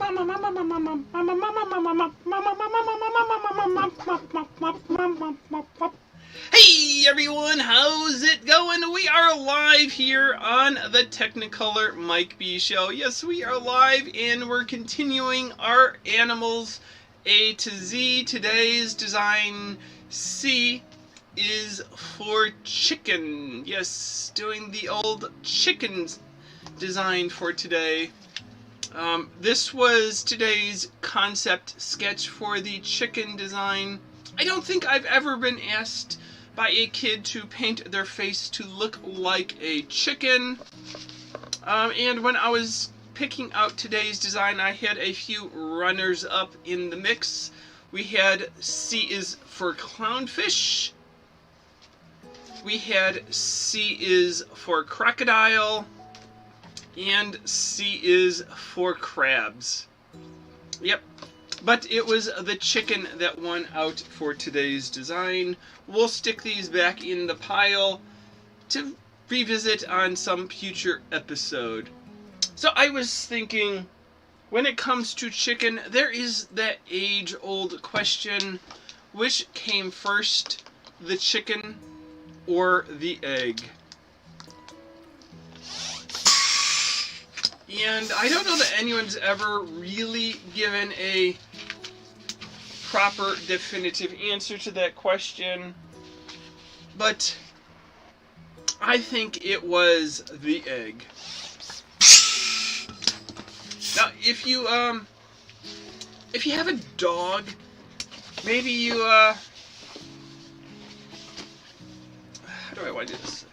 Hey everyone, how's it going? We are live here on the Technicolor Mike B Show. Yes, we are live and we're continuing our animals A to Z. Today's design C is for chicken. Yes, doing the old chickens design for today. This was today's concept sketch for the chicken design. I don't think I've ever been asked by a kid to paint their face to look like a chicken. And when I was picking out today's design, I had a few runners up in the mix. We had C is for clownfish. We had C is for crocodile. And C is for crabs. Yep. But it was the chicken that won out for today's design. We'll stick these back in the pile to revisit on some future episode. So I was thinking, when it comes to chicken, there is that age-old question, which came first, the chicken or the egg? And I don't know that anyone's ever really given a proper definitive answer to that question, but I think it was the egg. Now, if you have a dog, maybe you how do I want to do this?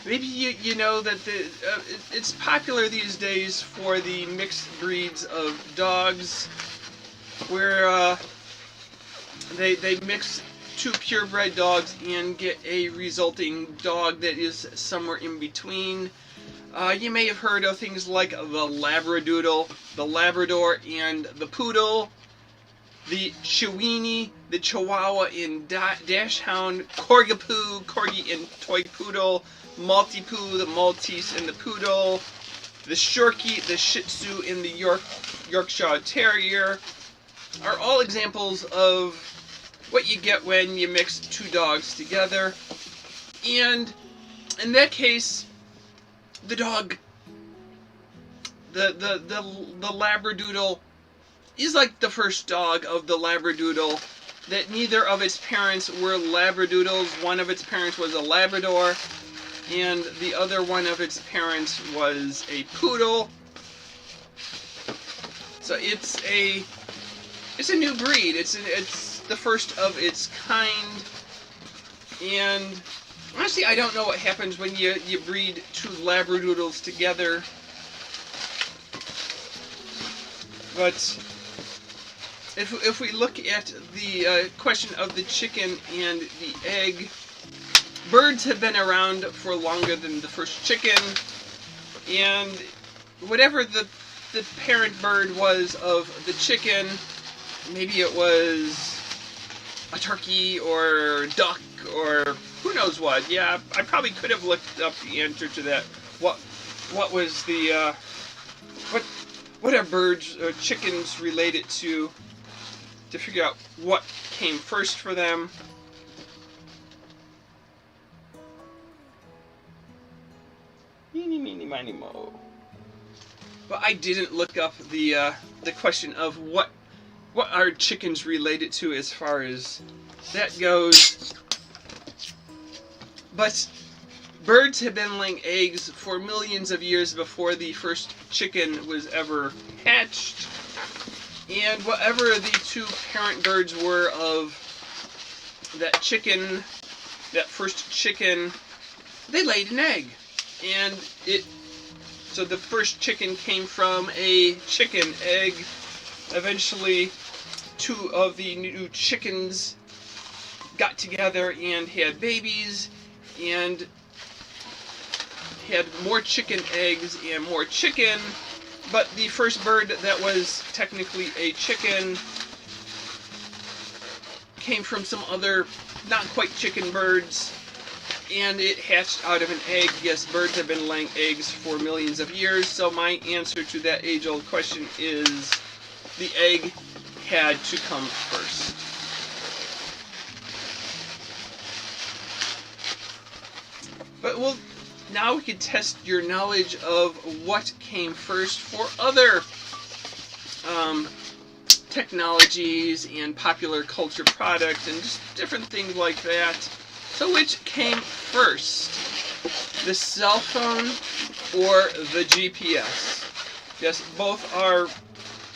Maybe you know that it's popular these days for the mixed breeds of dogs, where they mix two purebred dogs and get a resulting dog that is somewhere in between. You may have heard of things like the Labradoodle, the Labrador, and the Poodle, the Chiweenie, the Chihuahua, and Dachshund, Corgapoo, Corgi, and Toy Poodle, Maltipoo, the Maltese, and the Poodle, the Shorkie, the Shih Tzu, and the Yorkshire Terrier are all examples of what you get when you mix two dogs together. And in that case, the dog, the Labradoodle, is like the first dog of the Labradoodle, that neither of its parents were Labradoodles. One of its parents was a Labrador, and the other one of its parents was a Poodle. So it's a new breed. It's the first of its kind. And honestly, I don't know what happens when you breed two Labradoodles together. But if we look at the question of the chicken and the egg, birds have been around for longer than the first chicken, and whatever the parent bird was of the chicken, maybe it was a turkey or duck or who knows what. Yeah, I probably could have looked up the answer to that. What was the what are birds or chickens related to figure out what came first for them. Eeny, meeny, miny, mo. But I didn't look up the question of what are chickens related to as far as that goes. But birds have been laying eggs for millions of years before the first chicken was ever hatched. And whatever the two parent birds were of that chicken, that first chicken, they laid an egg. And so the first chicken came from a chicken egg. Eventually, two of the new chickens got together and had babies, and had more chicken eggs and more chicken. But the first bird that was technically a chicken came from some other not quite chicken birds, and it hatched out of an egg. Yes, birds have been laying eggs for millions of years, so my answer to that age-old question is the egg had to come first. But now we can test your knowledge of what came first for other technologies and popular culture products and just different things like that. So which came first? The cell phone or the GPS? Yes, both are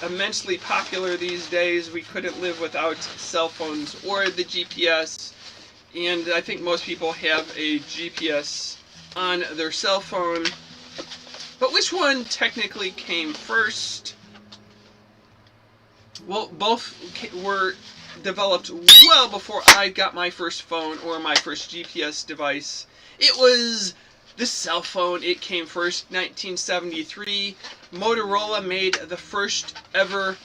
immensely popular these days. We couldn't live without cell phones or the GPS. And I think most people have a GPS on their cell phone. But which one technically came first? Well, both were developed well before I got my first phone or my first GPS device. It was the cell phone. It came first, 1973. Motorola made the first ever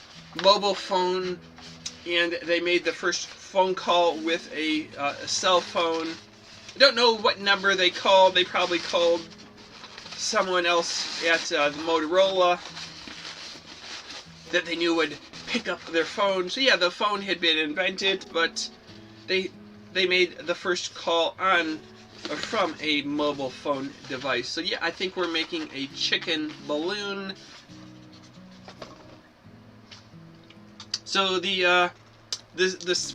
mobile phone, and they made the first phone call with a cell phone. I don't know what number they called. They probably called someone else at Motorola that they knew would pick up their phone. So yeah, the phone had been invented, but they made the first call on or from a mobile phone device. So yeah, I think we're making a chicken balloon. So the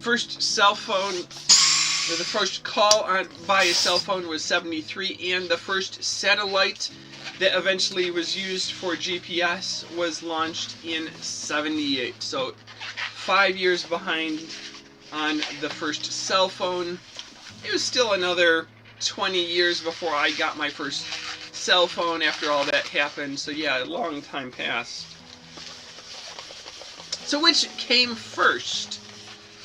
first cell phone, the first call by a cell phone was 73, and the first satellite that eventually was used for GPS was launched in 78. So 5 years behind on the first cell phone. It was still another 20 years before I got my first cell phone after all that happened. So yeah, a long time passed. So which came first?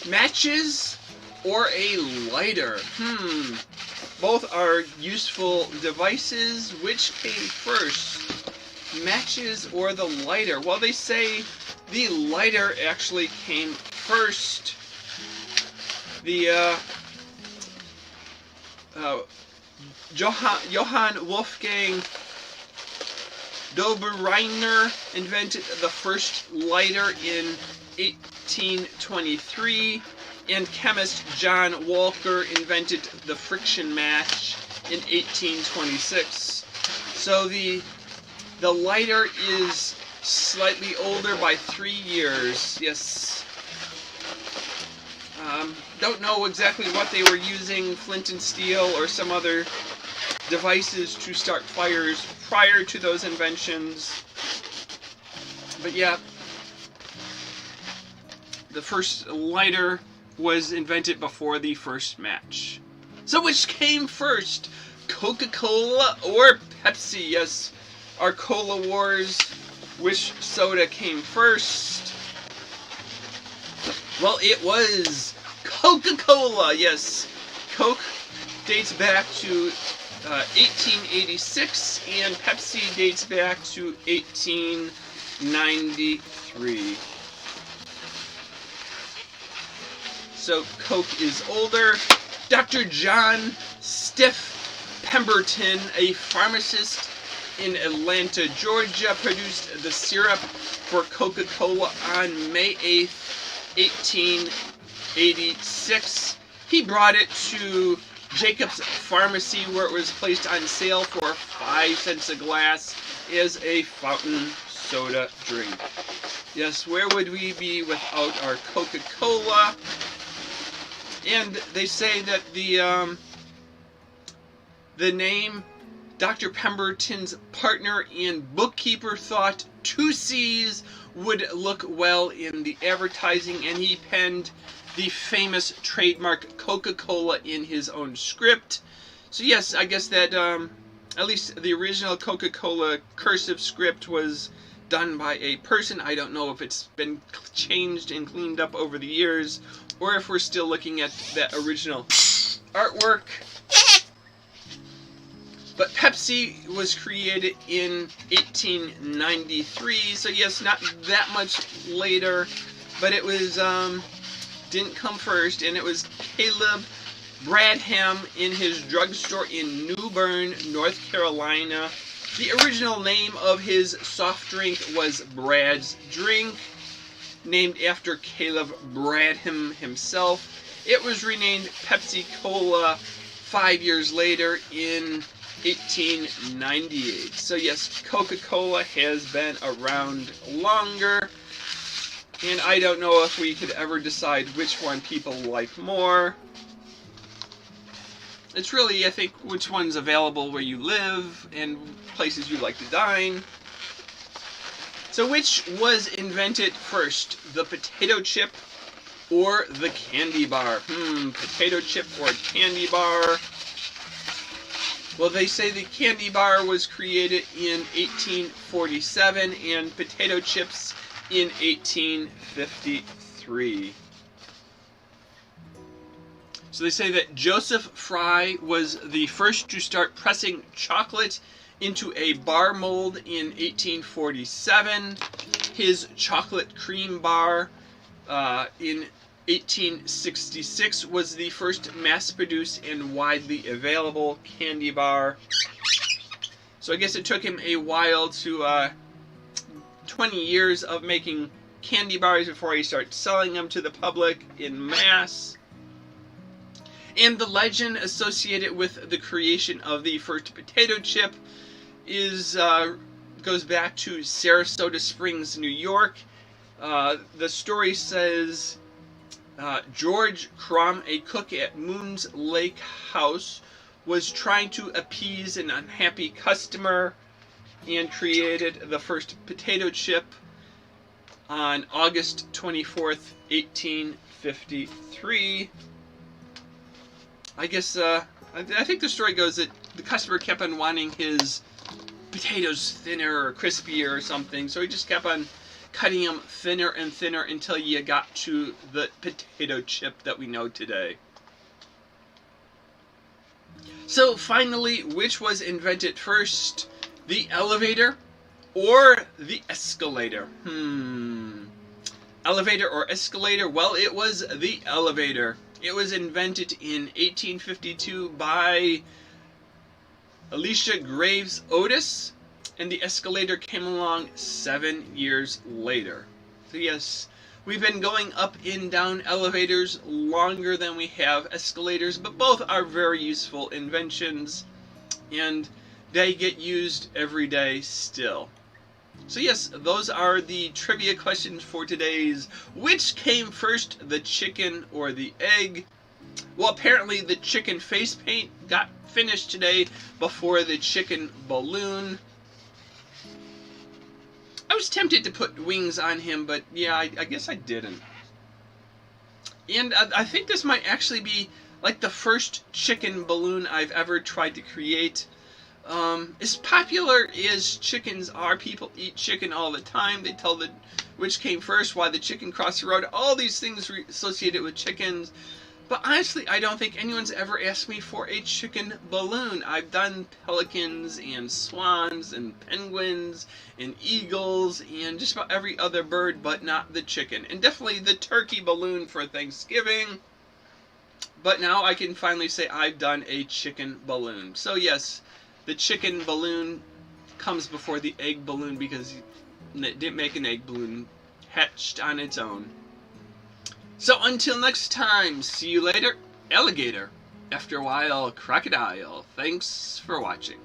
Matches or a lighter? Both are useful devices. Which came first? Matches or the lighter? Well, they say the lighter actually came first. The Johann Wolfgang Dobereiner invented the first lighter in 1823, and chemist John Walker invented the friction match in 1826. So the lighter is slightly older by 3 years. Yes. Don't know exactly what they were using, flint and steel or some other devices to start fires prior to those inventions. But yeah, the first lighter was invented before the first match. So which came first? Coca-Cola or Pepsi? Yes, our Cola Wars. Which soda came first? Well, it was Coca-Cola. Yes, Coke dates back to 1886, and Pepsi dates back to 1893. So Coke is older. Dr. John Stiff Pemberton, a pharmacist in Atlanta, Georgia, produced the syrup for Coca-Cola on May 8th, 1886. He brought it to Jacob's Pharmacy, where it was placed on sale for 5 cents a glass as a fountain soda drink. Yes, where would we be without our Coca-Cola? And they say that the name Dr. Pemberton's partner and bookkeeper thought 2 C's would look well in the advertising, and he penned the famous trademark Coca-Cola in his own script. So yes, I guess that at least the original Coca-Cola cursive script was done by a person. I don't know if it's been changed and cleaned up over the years, or if we're still looking at that original artwork. But Pepsi was created in 1893, so yes, not that much later, but it was didn't come first, and it was Caleb Bradham in his drugstore in New Bern, North Carolina. The original name of his soft drink was Brad's Drink, named after Caleb Bradham himself. It was renamed Pepsi Cola 5 years later in 1898. So yes, Coca-Cola has been around longer, and I don't know if we could ever decide which one people like more. It's really, I think, which one's available where you live and places you like to dine. So which was invented first, the potato chip or the candy bar? Potato chip or candy bar? Well, they say the candy bar was created in 1847 and potato chips in 1853. So they say that Joseph Fry was the first to start pressing chocolate into a bar mold in 1847. His chocolate cream bar in 1866 was the first mass-produced and widely available candy bar. So I guess it took him a while to 20 years of making candy bars before he started selling them to the public in mass. And the legend associated with the creation of the first potato chip goes back to Sarasota Springs, New York. The story says George Crum, a cook at Moon's Lake House, was trying to appease an unhappy customer and created the first potato chip on August 24th, 1853. I guess, I think the story goes that the customer kept on wanting his potatoes thinner or crispier or something, so he just kept on cutting them thinner and thinner until you got to the potato chip that we know today. So finally, which was invented first, the elevator or the escalator? Elevator or escalator? Well, it was the elevator. It was invented in 1852 by Elisha Graves Otis, and the escalator came along 7 years later. So yes, we've been going up and down elevators longer than we have escalators, but both are very useful inventions, and they get used every day still. So yes, those are the trivia questions for today's Which Came First, the Chicken or the Egg? Well, apparently the chicken face paint got finished today before the chicken balloon. I was tempted to put wings on him, but yeah, I guess I didn't. And I think this might actually be like the first chicken balloon I've ever tried to create. As popular as chickens are, people eat chicken all the time. They tell which came first, why the chicken crossed the road, all these things associated with chickens. But honestly, I don't think anyone's ever asked me for a chicken balloon. I've done pelicans and swans and penguins and eagles and just about every other bird, but not the chicken. And definitely the turkey balloon for Thanksgiving. But now I can finally say I've done a chicken balloon. So yes, the chicken balloon comes before the egg balloon because it didn't make an egg balloon, hatched on its own. So until next time, see you later, alligator. After a while, crocodile. Thanks for watching.